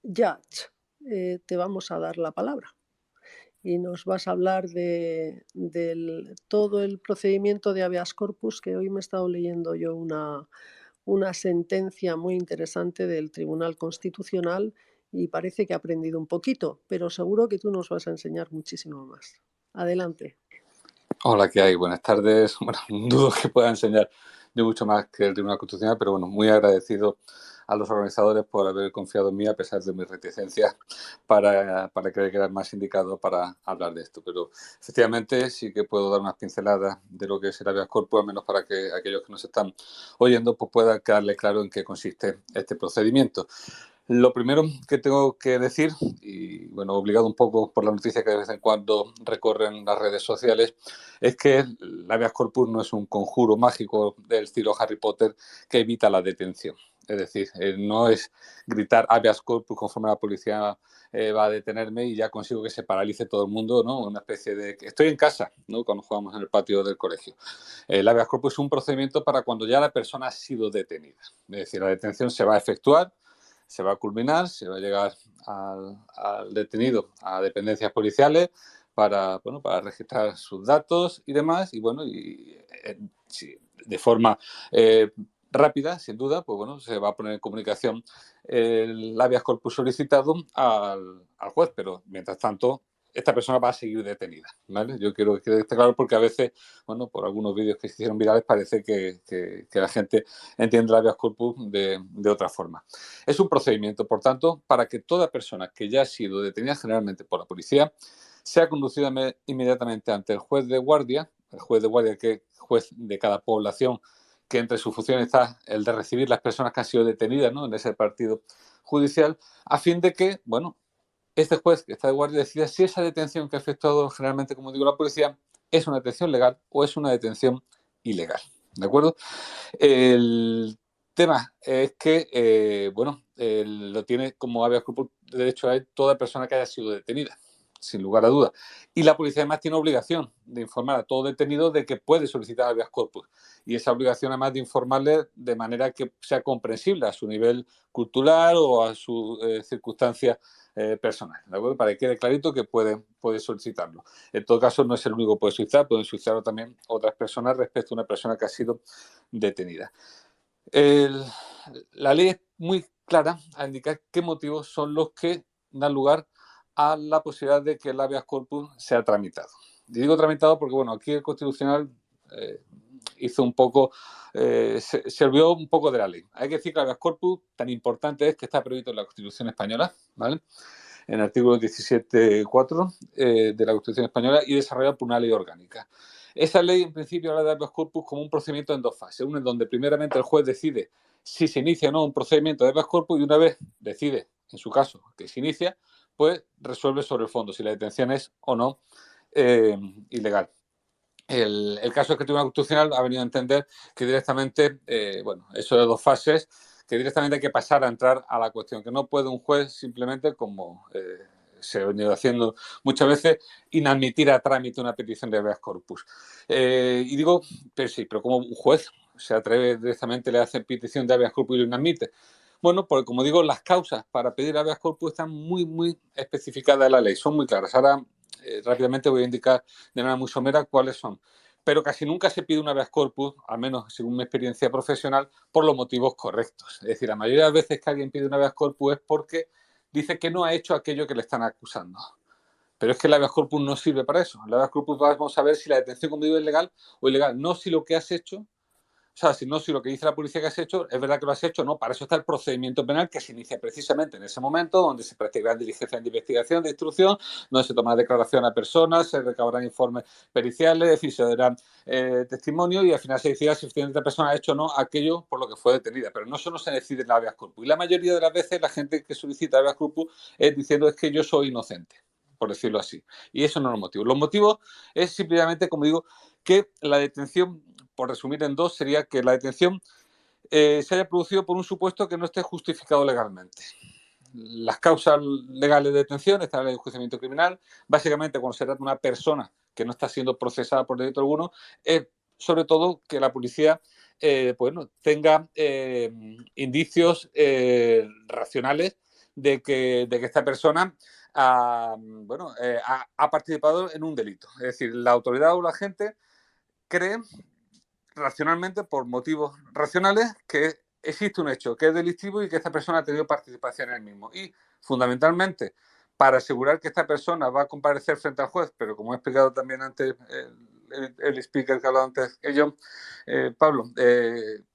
Yach, te vamos a dar la palabra y nos vas a hablar de todo el procedimiento de habeas corpus, que hoy me he estado leyendo yo una sentencia muy interesante del Tribunal Constitucional y parece que he aprendido un poquito, pero seguro que tú nos vas a enseñar muchísimo más. Adelante. Hola, ¿qué hay? Buenas tardes. Bueno, dudo que pueda enseñar yo mucho más que el Tribunal Constitucional, pero bueno, muy agradecido a los organizadores por haber confiado en mí a pesar de mi reticencia para creer que era el más indicado para hablar de esto. Pero efectivamente sí que puedo dar unas pinceladas de lo que es el habeas corpus, al menos para que aquellos que nos están oyendo pues puedan quedarle claro en qué consiste este procedimiento. Lo primero que tengo que decir, y bueno, obligado un poco por la noticia que de vez en cuando recorren las redes sociales, es que el habeas corpus no es un conjuro mágico del estilo Harry Potter que evita la detención. Es decir, no es gritar habeas corpus conforme la policía va a detenerme y ya consigo que se paralice todo el mundo, ¿no? Una especie de... Estoy en casa, ¿no? Cuando jugamos en el patio del colegio. El habeas corpus es un procedimiento para cuando ya la persona ha sido detenida. Es decir, la detención se va a efectuar, se va a culminar, se va a llegar al detenido a dependencias policiales para registrar sus datos y demás, y bueno, sí, de forma rápida, sin duda, pues bueno, se va a poner en comunicación el habeas corpus solicitado al juez, pero mientras tanto esta persona va a seguir detenida, ¿vale? Yo quiero que esté claro porque a veces, bueno, por algunos vídeos que se hicieron virales parece que la gente entiende el habeas corpus de otra forma. Es un procedimiento, por tanto, para que toda persona que ya ha sido detenida generalmente por la policía sea conducida inmediatamente ante el juez de guardia que es juez de cada población, que entre sus funciones está el de recibir las personas que han sido detenidas, ¿no?, en ese partido judicial, a fin de que, bueno, este juez que está de guardia decida si esa detención que ha efectuado generalmente, como digo, la policía, es una detención legal o es una detención ilegal. ¿De acuerdo? El tema es que, lo tiene como habeas corpus de derecho a él toda persona que haya sido detenida, sin lugar a dudas. Y la policía además tiene obligación de informar a todo detenido de que puede solicitar habeas corpus. Y esa obligación además de informarle de manera que sea comprensible a su nivel cultural o a sus circunstancias personales, ¿de acuerdo? Para que quede clarito que puede solicitarlo. En todo caso, no es el único que puede solicitar, pueden solicitarlo también otras personas respecto a una persona que ha sido detenida. La ley es muy clara a indicar qué motivos son los que dan lugar a la posibilidad de que el habeas corpus sea tramitado. Y digo tramitado porque, bueno, aquí el Constitucional hizo un poco, se olvidó un poco de la ley. Hay que decir que el habeas corpus tan importante es que está previsto en la Constitución española, ¿vale?, en el artículo 17.4 de la Constitución española y desarrollado por una ley orgánica. Esa ley, en principio, habla de habeas corpus como un procedimiento en dos fases. Una en donde primeramente el juez decide si se inicia o no un procedimiento de habeas corpus y una vez decide, en su caso, que se inicia, pues resuelve sobre el fondo si la detención es o no ilegal. El caso es que el Tribunal Constitucional ha venido a entender que directamente, eso de dos fases, que directamente hay que pasar a entrar a la cuestión, que no puede un juez simplemente, como se ha venido haciendo muchas veces, inadmitir a trámite una petición de habeas corpus. Y digo, pero sí, pero como un juez se atreve directamente, le hace petición de habeas corpus y lo inadmite. Bueno, porque como digo, las causas para pedir habeas corpus están muy, muy especificadas en la ley, son muy claras. Ahora rápidamente voy a indicar de manera muy somera cuáles son. Pero casi nunca se pide un habeas corpus, al menos según mi experiencia profesional, por los motivos correctos. Es decir, la mayoría de las veces que alguien pide un habeas corpus es porque dice que no ha hecho aquello que le están acusando. Pero es que el habeas corpus no sirve para eso. El habeas corpus vamos a ver si la detención, como digo, es legal o ilegal. No si lo que has hecho, o sea, si lo que dice la policía que has hecho, es verdad que lo has hecho, no. Para eso está el procedimiento penal que se inicia precisamente en ese momento, donde se practicarán diligencias de investigación, de instrucción, donde se tomará declaración a personas, se recabarán informes periciales, se darán testimonio y al final se decidirá si efectivamente la persona ha hecho o no aquello por lo que fue detenida. Pero no solo se decide en la habeas corpus. Y la mayoría de las veces la gente que solicita habeas corpus es diciendo es que yo soy inocente, por decirlo así. Y eso no es los motivos. Los motivos es simplemente, como digo, que la detención, por resumir en dos, sería que la detención se haya producido por un supuesto que no esté justificado legalmente. Las causas legales de detención están en el enjuiciamiento criminal. Básicamente, cuando se trata de una persona que no está siendo procesada por delito alguno, es sobre todo que la policía tenga indicios racionales de que esta persona ha participado en un delito. Es decir, la autoridad o la gente cree racionalmente, por motivos racionales, que existe un hecho que es delictivo y que esta persona ha tenido participación en el mismo. Y, fundamentalmente, para asegurar que esta persona va a comparecer frente al juez, pero como he explicado también antes el speaker que ha hablado antes que yo, Pablo,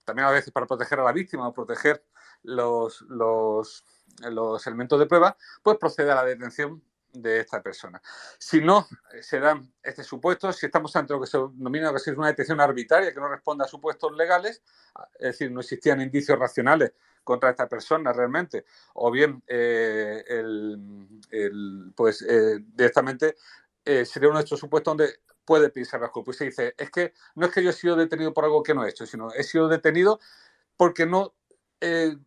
también a veces para proteger a la víctima o proteger los elementos de prueba, pues procede a la detención de esta persona. Si no se dan este supuesto, si estamos ante lo que se denomina que es una detención arbitraria que no responde a supuestos legales, es decir, no existían indicios racionales contra esta persona realmente, o bien directamente sería uno de estos supuestos donde puede pedirse habeas corpus. Se dice, es que no es que yo he sido detenido por algo que no he hecho, sino he sido detenido porque no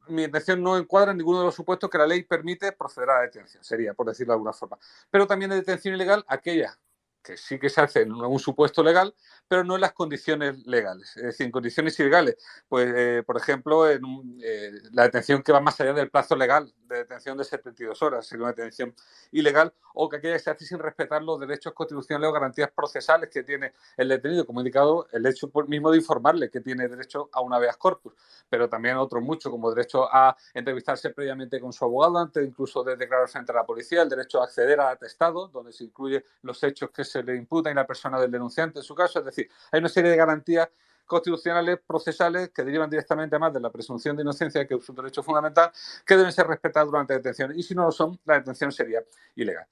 mi detención no encuadra en ninguno de los supuestos que la ley permite proceder a la detención, sería, por decirlo de alguna forma. Pero también es detención ilegal aquella que sí que se hace en un supuesto legal, pero no en las condiciones legales. Es decir, en condiciones ilegales, pues, por ejemplo, la detención que va más allá del plazo legal de detención de 72 horas, sería una detención ilegal, o que aquella que se hace sin respetar los derechos constitucionales o garantías procesales que tiene el detenido, como he indicado, el hecho mismo de informarle que tiene derecho a un habeas corpus, pero también otros muchos, como derecho a entrevistarse previamente con su abogado antes incluso de declarar frente a la policía, el derecho a acceder al atestado, donde se incluye los hechos que se le imputan y la persona del denunciante en su caso. Es decir, hay una serie de garantías constitucionales, procesales, que derivan directamente además de la presunción de inocencia, que es un derecho fundamental, que deben ser respetados durante la detención. Y si no lo son, la detención sería ilegal.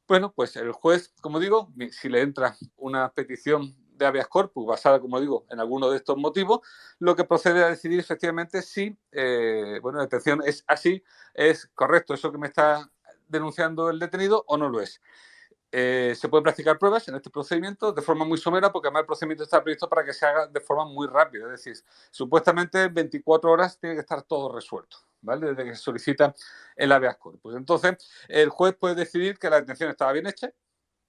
Bueno, pues el juez, como digo, si le entra una petición de habeas corpus basada, como digo, en alguno de estos motivos, lo que procede a decidir efectivamente si, la detención es así, es correcto eso que me está denunciando el detenido o no lo es. Se pueden practicar pruebas en este procedimiento de forma muy somera, porque además el procedimiento está previsto para que se haga de forma muy rápida. Es decir, supuestamente 24 horas tiene que estar todo resuelto, ¿vale? Desde que se solicita el habeas corpus. Entonces, el juez puede decidir que la detención estaba bien hecha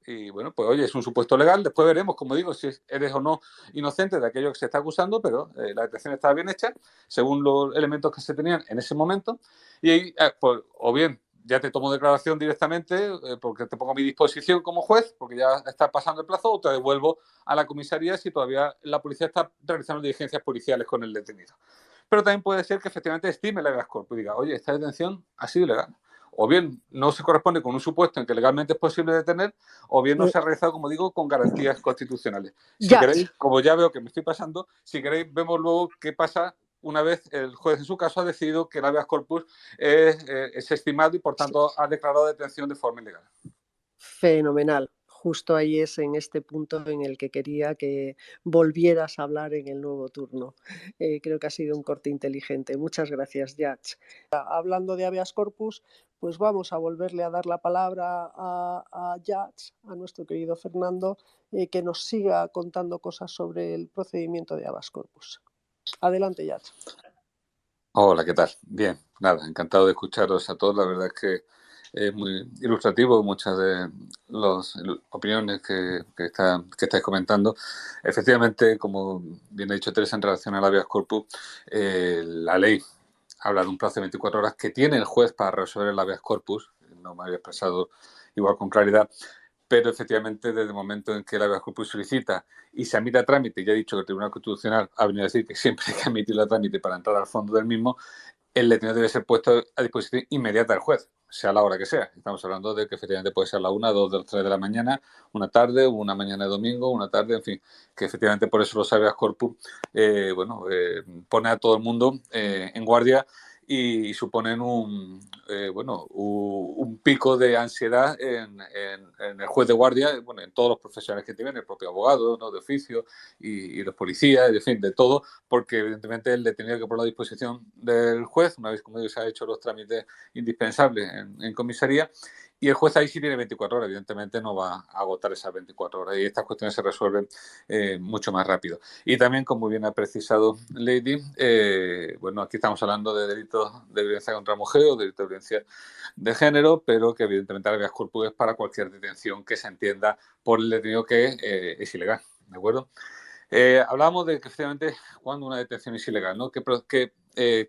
y, bueno, pues oye, es un supuesto legal. Después veremos, como digo, si eres o no inocente de aquello que se está acusando, pero la detención estaba bien hecha según los elementos que se tenían en ese momento. Y ahí, pues, o bien ya te tomo declaración directamente porque te pongo a mi disposición como juez, porque ya está pasando el plazo, o te devuelvo a la comisaría si todavía la policía está realizando diligencias policiales con el detenido. Pero también puede ser que efectivamente estime el habeas corpus y diga, oye, esta detención ha sido ilegal. O bien no se corresponde con un supuesto en que legalmente es posible detener, o bien no se ha realizado, como digo, con garantías constitucionales. Si queréis, como ya veo que me estoy pasando, si queréis, vemos luego qué pasa una vez el juez en su caso ha decidido que el habeas corpus es estimado y por tanto ha declarado detención de forma ilegal. Fenomenal. Justo ahí es en este punto en el que quería que volvieras a hablar en el nuevo turno. Creo que ha sido un corte inteligente. Muchas gracias, Yach. Hablando de habeas corpus, pues vamos a volverle a dar la palabra a Yach, a nuestro querido Fernando, que nos siga contando cosas sobre el procedimiento de habeas corpus. Adelante, Yach. Hola, ¿qué tal? Bien, nada, encantado de escucharos a todos. La verdad es que es muy ilustrativo muchas de las opiniones que estáis comentando. Efectivamente, como bien ha dicho Teresa, en relación al habeas corpus, la ley habla de un plazo de 24 horas que tiene el juez para resolver el habeas corpus. No me había expresado igual con claridad, pero efectivamente desde el momento en que el habeas corpus solicita y se admite a trámite, ya he dicho que el Tribunal Constitucional ha venido a decir que siempre hay que admitirlo a trámite para entrar al fondo del mismo, el detenido debe ser puesto a disposición inmediata del juez, sea la hora que sea. Estamos hablando de que efectivamente puede ser la 1, 2, 3 de la mañana, una tarde, una mañana de domingo, una tarde, en fin, que efectivamente por eso los habeas corpus pone a todo el mundo en guardia y suponen un pico de ansiedad en el juez de guardia, bueno, en todos los profesionales que tienen, el propio abogado, ¿no?, de oficio y los policías, en fin, de todo, porque evidentemente el detenido que poner a disposición del juez, una vez como digo, se ha hecho los trámites indispensables en comisaría, y el juez ahí sí tiene 24 horas, evidentemente no va a agotar esas 24 horas y estas cuestiones se resuelven mucho más rápido. Y también, como bien ha precisado Lady, aquí estamos hablando de delitos de violencia contra mujer o delitos de violencia de género, pero que evidentemente el habeas corpus es para cualquier detención que se entienda por el detenido que es ilegal, ¿de acuerdo? Hablábamos de que efectivamente cuando una detención es ilegal, ¿no? Que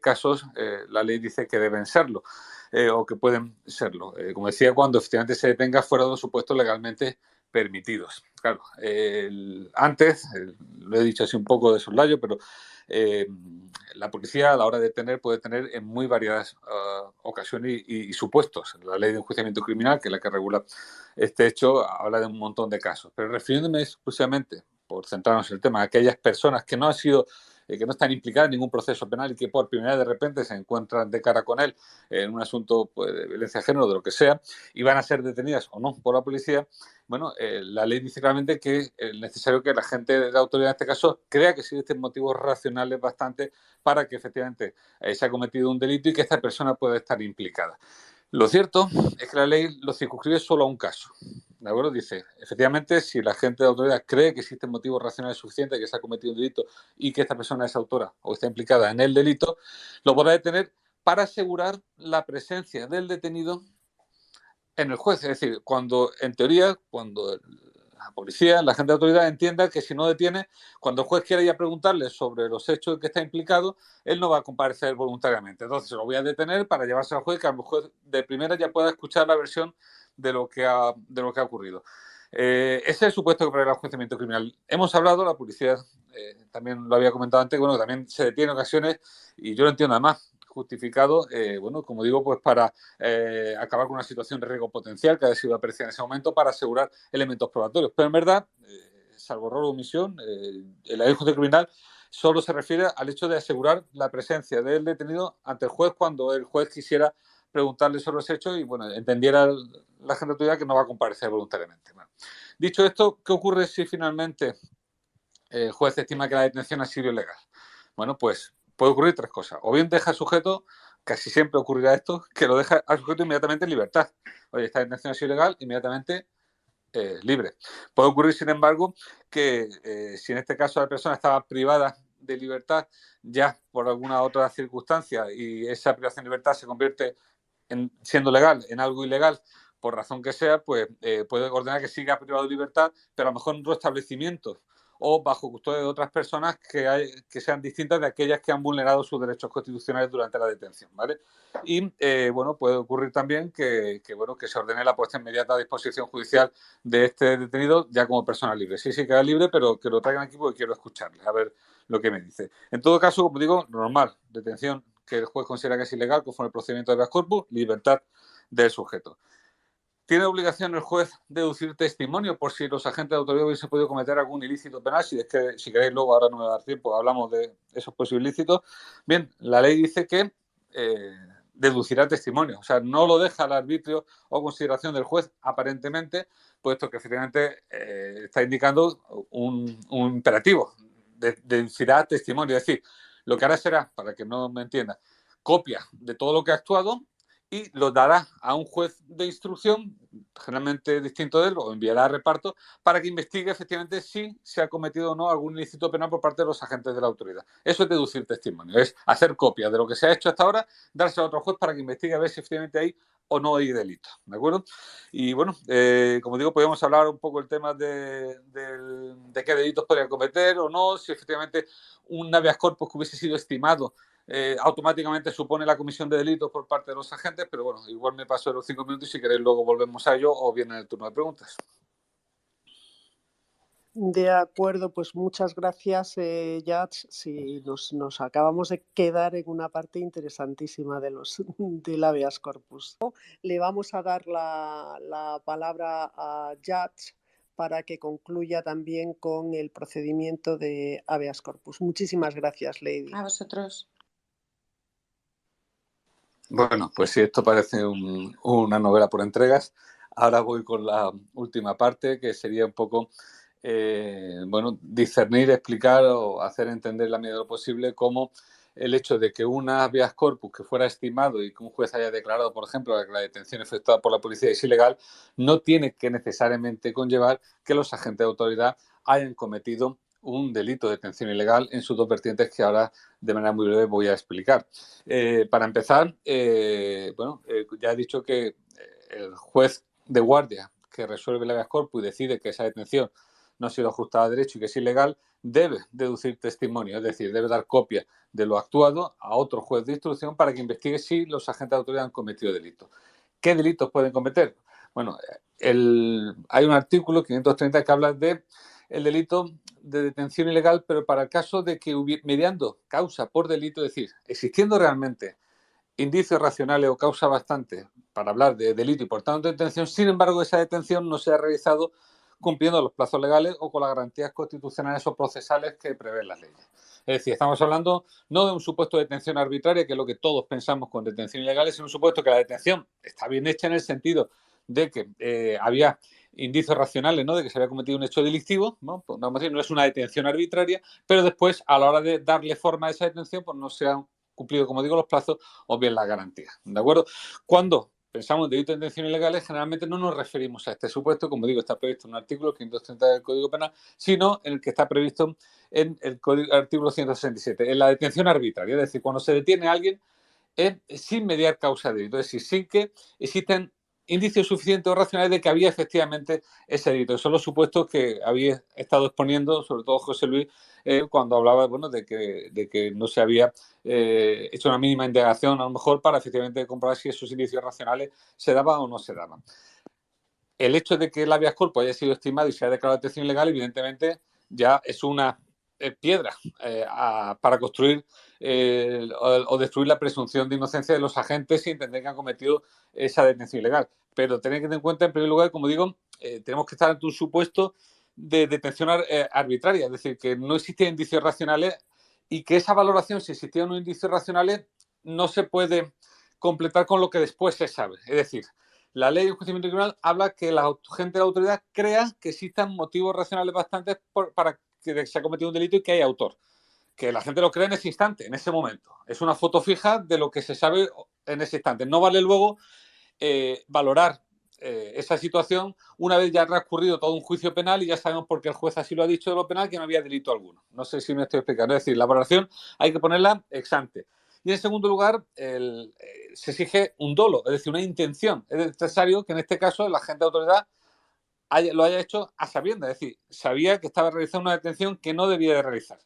casos la ley dice que deben serlo o que pueden serlo. Como decía, cuando efectivamente se detenga fuera de los supuestos legalmente permitidos. Claro, antes, lo he dicho así un poco de soslayo, pero la policía a la hora de detener puede tener en muy variadas ocasiones y supuestos. La ley de enjuiciamiento criminal, que es la que regula este hecho, habla de un montón de casos. Pero refiriéndome exclusivamente, por centrarnos en el tema, a aquellas personas que no han sido que no están implicadas en ningún proceso penal y que por primera vez de repente se encuentran de cara con él en un asunto pues, de violencia de género, de lo que sea, y van a ser detenidas o no por la policía, bueno, la ley dice claramente que es necesario que la gente de la autoridad, en este caso, crea que existen motivos racionales bastante para que efectivamente se ha cometido un delito y que esta persona pueda estar implicada. Lo cierto es que la ley lo circunscribe solo a un caso. ¿De acuerdo? Dice, efectivamente, si la gente de autoridad cree que existen motivos racionales suficientes, que se ha cometido un delito y que esta persona es autora o está implicada en el delito, lo podrá detener para asegurar la presencia del detenido en el juez. Es decir, cuando, en teoría, cuando la policía, la gente de autoridad entienda que si no detiene, cuando el juez quiera ya preguntarle sobre los hechos en que está implicado, él no va a comparecer voluntariamente. Entonces lo voy a detener para llevarse al juez, que el juez de primera ya pueda escuchar la versión de lo que ha ocurrido. Ese es el supuesto que prevé el enjuiciamiento criminal. Hemos hablado, la policía también lo había comentado antes, bueno, también se detiene en ocasiones, y yo lo entiendo además, justificado, bueno, como digo, pues para acabar con una situación de riesgo potencial que haya sido apreciada en ese momento para asegurar elementos probatorios. Pero en verdad, salvo error o omisión, el enjuiciamiento criminal solo se refiere al hecho de asegurar la presencia del detenido ante el juez cuando el juez quisiera preguntarle sobre los hechos y, bueno, entendiera la gente de autoridad que no va a comparecer voluntariamente. Bueno, dicho esto, ¿qué ocurre si finalmente el juez estima que la detención ha sido ilegal? Bueno, pues puede ocurrir tres cosas. O bien deja al sujeto, casi siempre ocurrirá esto, que lo deja al sujeto inmediatamente en libertad. Oye, esta detención ha sido ilegal, inmediatamente libre. Puede ocurrir, sin embargo, que si en este caso la persona estaba privada de libertad ya por alguna otra circunstancia y esa privación de libertad se convierte siendo legal en algo ilegal, por razón que sea, pues puede ordenar que siga privado de libertad, pero a lo mejor en otro establecimiento o bajo custodia de otras personas que sean distintas de aquellas que han vulnerado sus derechos constitucionales durante la detención, ¿vale? Y, bueno, puede ocurrir también bueno, que se ordene la puesta inmediata a disposición judicial de este detenido ya como persona libre. Sí, sí, queda libre, pero que lo traigan aquí porque quiero escucharle, a ver lo que me dice. En todo caso, como digo, normal, detención que el juez considera que es ilegal, conforme el procedimiento de habeas corpus, libertad del sujeto. ¿Tiene obligación el juez de deducir testimonio por si los agentes de autoridad hubiesen podido cometer algún ilícito penal? Si es que, si queréis, luego, ahora no me va a dar tiempo, hablamos de esos posibles ilícitos. Bien, la ley dice que deducirá testimonio, o sea, no lo deja al arbitrio o consideración del juez, aparentemente, puesto que efectivamente está indicando un imperativo, deducirá testimonio, es decir, lo que hará será, para que no me entienda, copia de todo lo que ha actuado y lo dará a un juez de instrucción, generalmente distinto de él, o enviará a reparto, para que investigue efectivamente si se ha cometido o no algún ilícito penal por parte de los agentes de la autoridad. Eso es deducir testimonio, es hacer copia de lo que se ha hecho hasta ahora, darse a otro juez para que investigue a ver si efectivamente hay o no hay delito, ¿de acuerdo? Y bueno, como digo, podemos hablar un poco el tema de qué delitos podría cometer o no, si efectivamente un habeas corpus que hubiese sido estimado automáticamente supone la comisión de delitos por parte de los agentes, pero bueno, igual me paso de los 5 minutos y si queréis luego volvemos a ello o viene el turno de preguntas. De acuerdo, pues muchas gracias, Yats. Sí, nos acabamos de quedar en una parte interesantísima del habeas corpus. Le vamos a dar la palabra a Yats para que concluya también con el procedimiento de habeas corpus. Muchísimas gracias, Lady. A vosotros. Bueno, pues sí, esto parece una novela por entregas. Ahora voy con la última parte, que sería un poco, bueno, discernir, explicar o hacer entender en la medida de lo posible cómo el hecho de que un habeas corpus que fuera estimado y que un juez haya declarado, por ejemplo, que la detención efectuada por la policía es ilegal, no tiene que necesariamente conllevar que los agentes de autoridad hayan cometido un delito de detención ilegal en sus dos vertientes que ahora de manera muy breve voy a explicar. Para empezar, bueno, ya he dicho que el juez de guardia que resuelve el habeas corpus y decide que esa detención no ha sido ajustada a derecho y que es ilegal, debe deducir testimonio, es decir, debe dar copia de lo actuado a otro juez de instrucción para que investigue si los agentes de autoridad han cometido delitos. ¿Qué delitos pueden cometer? Bueno, hay un artículo 530 que habla de el delito de detención ilegal, pero para el caso de que mediando causa por delito, es decir, existiendo realmente indicios racionales o causa bastante para hablar de delito y por tanto de detención, sin embargo, esa detención no se ha realizado cumpliendo los plazos legales o con las garantías constitucionales o procesales que prevén las leyes. Es decir, estamos hablando no de un supuesto de detención arbitraria, que es lo que todos pensamos con detención ilegal, sino un supuesto que la detención está bien hecha en el sentido de que había indicios racionales, ¿no?, de que se había cometido un hecho delictivo, ¿no? Pues, vamos a decir, no es una detención arbitraria, pero después, a la hora de darle forma a esa detención, pues no se han cumplido, como digo, los plazos o bien las garantías. ¿De acuerdo? Cuando pensamos en delitos de detención ilegales, generalmente no nos referimos a este supuesto, como digo, está previsto en un artículo 530 del Código Penal, sino en el que está previsto en el artículo 167, en la detención arbitraria, es decir, cuando se detiene a alguien sin mediar causa de delito, es decir, sin que existen indicios suficientes o racionales de que había efectivamente ese delito. Son los supuestos que había estado exponiendo, sobre todo José Luis, cuando hablaba, bueno, de que no se había hecho una mínima indagación, a lo mejor, para efectivamente comprobar si esos indicios racionales se daban o no se daban. El hecho de que el habeas corpus haya sido estimado y se haya declarado detención ilegal, evidentemente, ya es una piedra para construir o destruir la presunción de inocencia de los agentes sin entender que han cometido esa detención ilegal. Pero tener que tener en cuenta, en primer lugar, como digo, tenemos que estar ante un supuesto de detención arbitraria, es decir, que no existían indicios racionales y que esa valoración, si existían unos indicios racionales, no se puede completar con lo que después se sabe. Es decir, la ley de enjuiciamiento criminal habla que la gente de la autoridad crea que existan motivos racionales bastantes para que se ha cometido un delito y que hay autor. Que la gente lo cree en ese instante, en ese momento. Es una foto fija de lo que se sabe en ese instante. No vale luego valorar esa situación una vez ya ha transcurrido todo un juicio penal y ya sabemos por qué el juez así lo ha dicho de lo penal, que no había delito alguno. No sé si me estoy explicando. Es decir, la valoración hay que ponerla ex ante. Y en segundo lugar, se exige un dolo, es decir, una intención. Es necesario que en este caso la agente de autoridad lo haya hecho a sabiendas, es decir, sabía que estaba realizando una detención que no debía de realizar.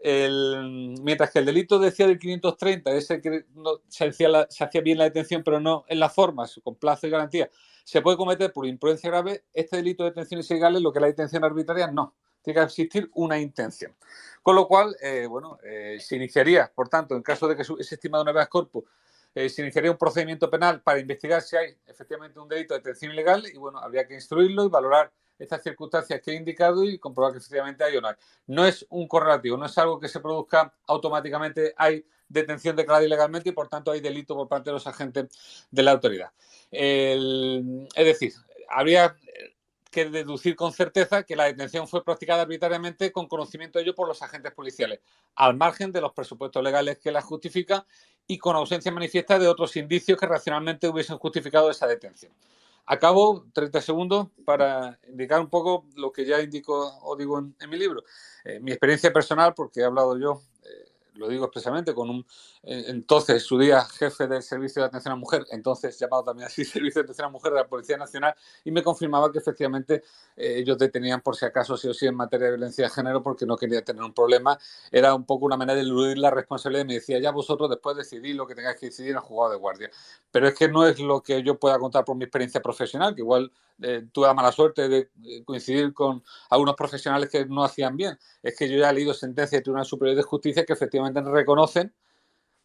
Mientras que el delito decía del 530, ese que no, se hacía bien la detención, pero no en las formas, con plazo y garantía, se puede cometer por imprudencia grave. Este delito de detenciones ilegales, lo que es la detención arbitraria, no. Tiene que existir una intención. Con lo cual, se iniciaría, por tanto, en caso de que es estimado un habeas corpus, se iniciaría un procedimiento penal para investigar si hay efectivamente un delito de detención ilegal y, bueno, habría que instruirlo y valorar estas circunstancias que he indicado y comprobar que efectivamente hay o no hay. No es un correlativo, no es algo que se produzca automáticamente, hay detención declarada ilegalmente y, por tanto, hay delito por parte de los agentes de la autoridad. Es decir, habría que deducir con certeza que la detención fue practicada arbitrariamente con conocimiento de ello por los agentes policiales, al margen de los presupuestos legales que la justifican y con ausencia manifiesta de otros indicios que racionalmente hubiesen justificado esa detención. Acabo 30 segundos para indicar un poco lo que ya indico o digo en mi libro. Mi experiencia personal, porque he hablado yo, lo digo expresamente, con un entonces, su día, jefe del Servicio de Atención a la Mujer, entonces llamado también así Servicio de Atención a la Mujer de la Policía Nacional, y me confirmaba que efectivamente ellos detenían por si acaso sí o sí en materia de violencia de género porque no quería tener un problema. Era un poco una manera de eludir la responsabilidad y me decía, ya vosotros después decidís lo que tengáis que decidir en el juzgado de guardia. Pero es que no es lo que yo pueda contar por mi experiencia profesional, que igual tuve la mala suerte de coincidir con algunos profesionales que no hacían bien. Es que yo ya he leído sentencias del Tribunal Superior de Justicia que efectivamente reconocen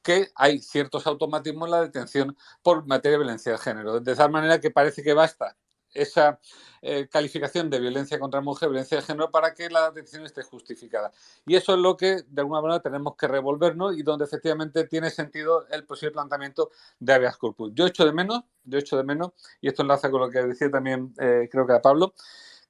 que hay ciertos automatismos en la detención por materia de violencia de género. De tal manera que parece que basta esa calificación de violencia contra la mujer, violencia de género, para que la detención esté justificada. Y eso es lo que, de alguna manera, tenemos que revolvernos y donde efectivamente tiene sentido el posible planteamiento de habeas corpus. Yo echo de menos, y esto enlaza con lo que decía también, creo que a Pablo,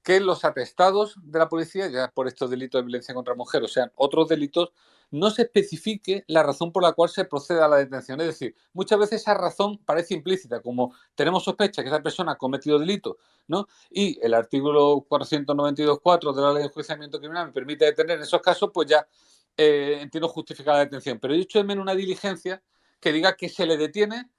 que los atestados de la policía, ya por estos delitos de violencia contra la mujer, o sea, otros delitos, no se especifique la razón por la cual se procede a la detención. Es decir, muchas veces esa razón parece implícita, como tenemos sospecha que esa persona ha cometido delito, ¿no? Y el artículo 492.4 de la Ley de Enjuiciamiento Criminal me permite detener en esos casos, pues ya entiendo justificar la detención. Pero yo echo de menos una diligencia que diga que se le detiene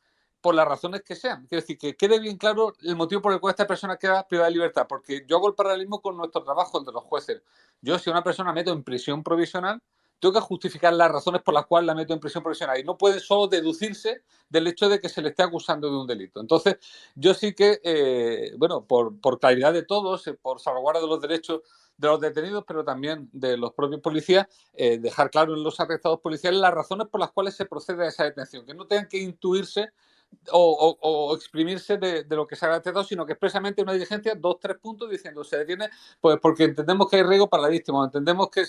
por las razones que sean. Quiero decir, que quede bien claro el motivo por el cual esta persona queda privada de libertad, porque yo hago el paralelismo con nuestro trabajo, el de los jueces. Yo, si una persona meto en prisión provisional, tengo que justificar las razones por las cuales la meto en prisión provisional y no puede solo deducirse del hecho de que se le esté acusando de un delito. Entonces, yo sí que, bueno, por claridad de todos, por salvaguarda de los derechos de los detenidos, pero también de los propios policías, dejar claro en los arrestados policiales las razones por las cuales se procede a esa detención, que no tengan que intuirse o exprimirse de lo que se ha detectado, sino que expresamente una diligencia, 2, 3 puntos, diciendo se detiene pues porque entendemos que hay riesgo para la víctima, entendemos que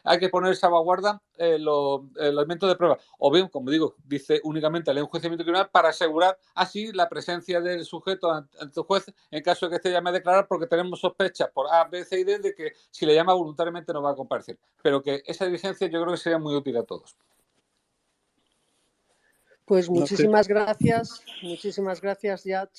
hay que poner salvaguarda los elementos de prueba, o bien, como digo, dice únicamente el enjuiciamiento criminal para asegurar así la presencia del sujeto ante el juez en caso de que este llame a declarar, porque tenemos sospechas por A, B, C y D de que si le llama voluntariamente no va a comparecer, pero que esa diligencia yo creo que sería muy útil a todos. Pues muchísimas gracias, Yat.